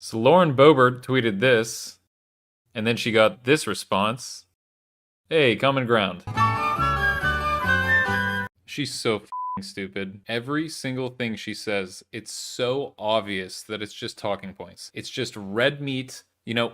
So Lauren Boebert tweeted this, and then she got this response. Hey, common ground. She's so f***ing stupid. Every single thing she says, it's so obvious that it's just talking points. It's just red meat,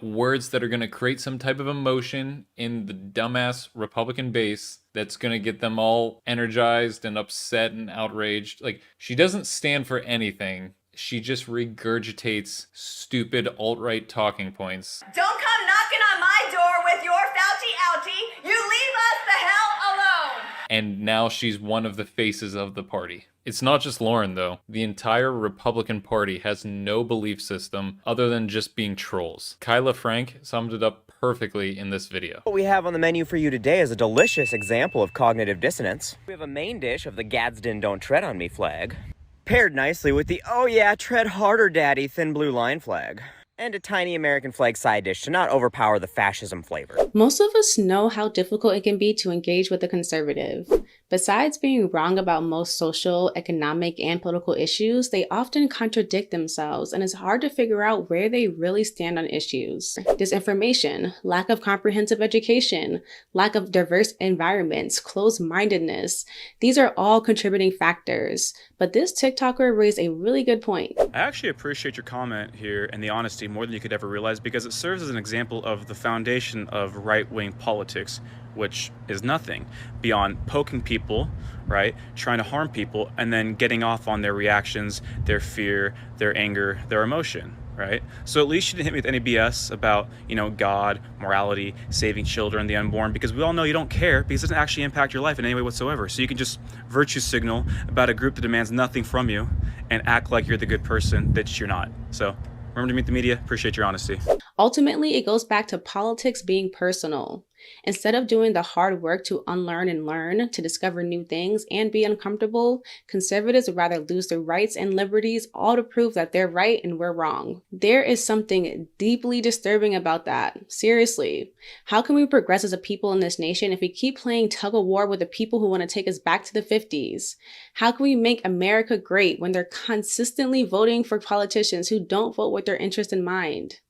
words that are gonna create some type of emotion in the dumbass Republican base that's gonna get them all energized and upset and outraged. Like, she doesn't stand for anything. She just regurgitates stupid alt-right talking points. Don't come knocking on my door with your Fauci outie. You leave us the hell alone. And now she's one of the faces of the party. It's not just Lauren, though. The entire Republican Party has no belief system other than just being trolls. Kyla Frank summed it up perfectly in this video. What we have on the menu for you today is a delicious example of cognitive dissonance. We have a main dish of the Gadsden Don't Tread on Me flag, paired nicely with the "Oh yeah, tread harder daddy" thin blue line flag, and a tiny American flag side dish to not overpower the fascism flavor. Most of us know how difficult it can be to engage with a conservative. Besides being wrong about most social, economic, and political issues, they often contradict themselves, and it's hard to figure out where they really stand on issues. Disinformation, lack of comprehensive education, lack of diverse environments, closed-mindedness, these are all contributing factors. But this TikToker raised a really good point. I actually appreciate your comment here and the honesty more than you could ever realize, because it serves as an example of the foundation of right-wing politics, which is nothing beyond poking people, right, trying to harm people, and then getting off on their reactions, their fear, their anger, their emotion, right? So at least you didn't hit me with any BS about, God, morality, saving children, the unborn, because we all know you don't care, because it doesn't actually impact your life in any way whatsoever. So you can just virtue signal about a group that demands nothing from you and act like you're the good person that you're not. So remember to meet the media. Appreciate your honesty. Ultimately, it goes back to politics being personal. Instead of doing the hard work to unlearn and learn, to discover new things and be uncomfortable, conservatives would rather lose their rights and liberties, all to prove that they're right and we're wrong. There is something deeply disturbing about that. Seriously. How can we progress as a people in this nation if we keep playing tug of war with the people who want to take us back to the 50s? How can we make America great when they're consistently voting for politicians who don't vote with their interest in mind?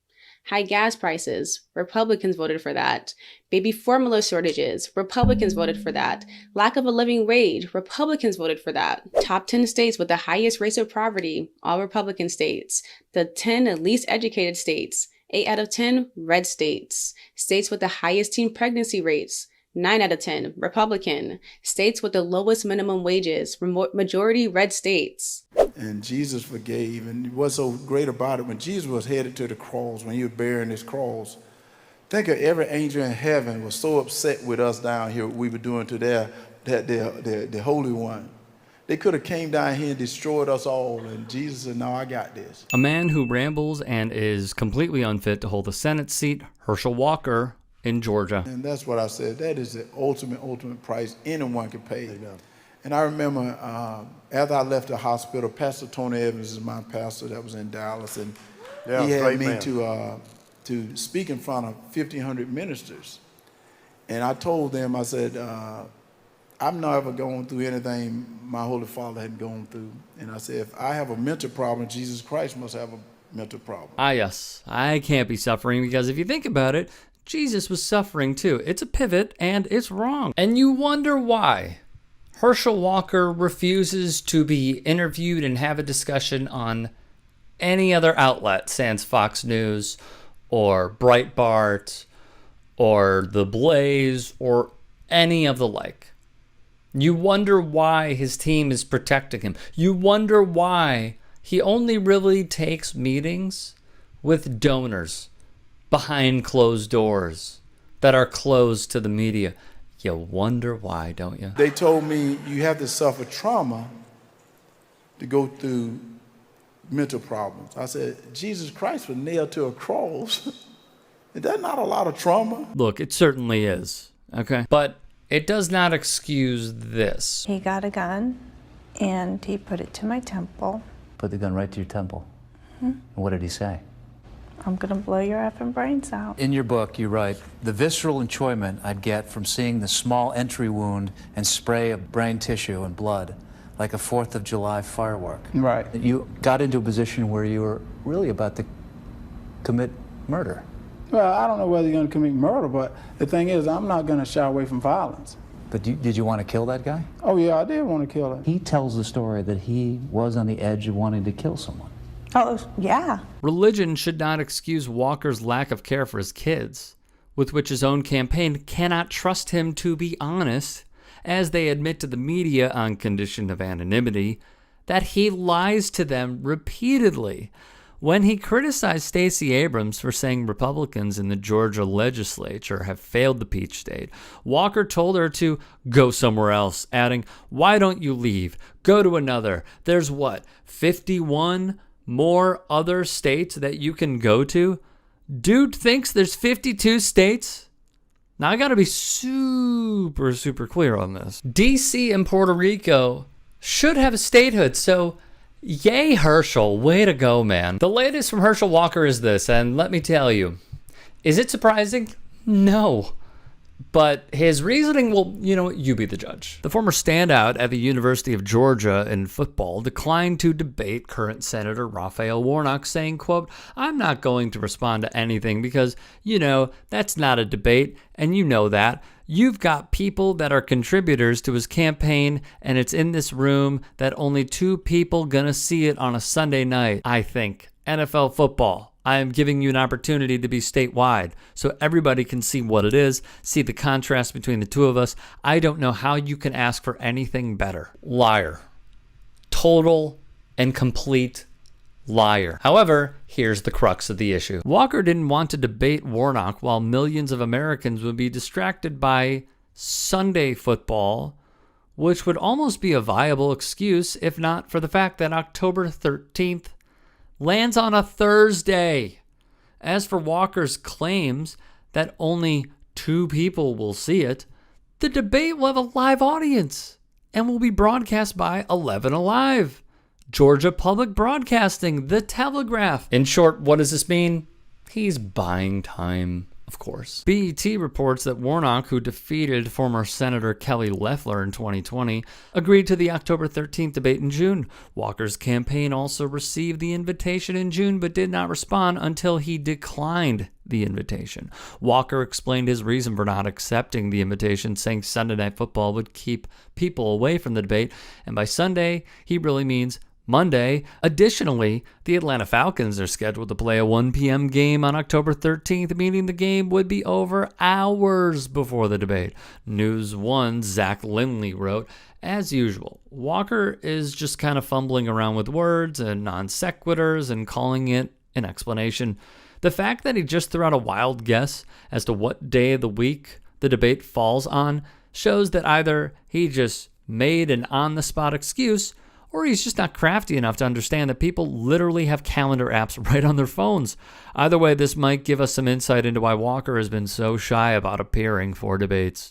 High gas prices, Republicans voted for that. Baby formula shortages, Republicans voted for that. Lack of a living wage, Republicans voted for that. Top 10 states with the highest rates of poverty, all Republican states. The 10 least educated states, 8 out of 10 red states. States with the highest teen pregnancy rates, 9 out of 10 Republican. States with the lowest minimum wages, majority red states. And Jesus forgave, and what's so great about it, when Jesus was headed to the cross, when he was bearing his cross, think of every angel in heaven was so upset with us down here, what we were doing to the Holy One. They could have came down here and destroyed us all, and Jesus said, no, I got this. A man who rambles and is completely unfit to hold a Senate seat, Herschel Walker, in Georgia. And that's what I said. That is the ultimate price anyone can pay. Amen. And I remember after I left the hospital, Pastor Tony Evans is my pastor that was in Dallas, and he had me to speak in front of 1,500 ministers. And I told them, I said, I'm never going through anything my Holy Father hadn't gone through. And I said, if I have a mental problem, Jesus Christ must have a mental problem. Ah, yes, I can't be suffering, because if you think about it, Jesus was suffering too. It's a pivot, and it's wrong. And you wonder why Herschel Walker refuses to be interviewed and have a discussion on any other outlet, sans Fox News or Breitbart or The Blaze or any of the like. You wonder why his team is protecting him. You wonder why he only really takes meetings with donors behind closed doors that are closed to the media. You wonder why, don't you? They told me you have to suffer trauma to go through mental problems. I said, Jesus Christ was nailed to a cross. Is that not a lot of trauma? Look, it certainly is, okay? But it does not excuse this. He got a gun, and he put it to my temple. Put the gun right to your temple? Mm-hmm. And what did he say? I'm gonna blow your effing brains out. In your book, you write, the visceral enjoyment I'd get from seeing the small entry wound and spray of brain tissue and blood, like a 4th of July firework. Right. You got into a position where you were really about to commit murder. Well, I don't know whether you're going to commit murder, but the thing is, I'm not going to shy away from violence. But did you want to kill that guy? Oh, yeah, I did want to kill him. He tells the story that he was on the edge of wanting to kill someone. Oh, yeah. Religion should not excuse Walker's lack of care for his kids, with which his own campaign cannot trust him to be honest, as they admit to the media on condition of anonymity that he lies to them repeatedly. When he criticized Stacey Abrams for saying Republicans in the Georgia legislature have failed the Peach State, Walker told her to go somewhere else, adding, "Why don't you leave? Go to another. There's 51 more other states that you can go to?" Dude thinks there's 52 states? Now, I got to be super clear on this. D.C. and Puerto Rico should have a statehood, so yay, Herschel. Way to go, man. The latest from Herschel Walker is this, and let me tell you, is it surprising? No. But his reasoning, well, you be the judge. The former standout at the University of Georgia in football declined to debate current Senator Raphael Warnock, saying, quote, "I'm not going to respond to anything because, that's not a debate, and you know that. You've got people that are contributors to his campaign, and it's in this room that only 2 people gonna see it on a Sunday night, I think. NFL football. I am giving you an opportunity to be statewide so everybody can see what it is, see the contrast between the two of us. I don't know how you can ask for anything better." Liar. Total and complete liar. However, here's the crux of the issue. Walker didn't want to debate Warnock while millions of Americans would be distracted by Sunday football, which would almost be a viable excuse if not for the fact that October 13th lands on a Thursday. As for Walker's claims that only 2 people will see it, the debate will have a live audience and will be broadcast by 11 Alive, Georgia Public Broadcasting, The Telegraph. In short, what does this mean? He's buying time, of course. BET reports that Warnock, who defeated former Senator Kelly Loeffler in 2020, agreed to the October 13th debate in June. Walker's campaign also received the invitation in June but did not respond until he declined the invitation. Walker explained his reason for not accepting the invitation, saying Sunday Night Football would keep people away from the debate, and by Sunday, he really means Monday. Additionally, the Atlanta Falcons are scheduled to play a 1 p.m. game on October 13th, meaning the game would be over hours before the debate. News 1's Zach Lindley wrote, "As usual, Walker is just kind of fumbling around with words and non sequiturs and calling it an explanation. The fact that he just threw out a wild guess as to what day of the week the debate falls on shows that either he just made an on-the-spot excuse or he's just not crafty enough to understand that people literally have calendar apps right on their phones. Either way, this might give us some insight into why Walker has been so shy about appearing for debates."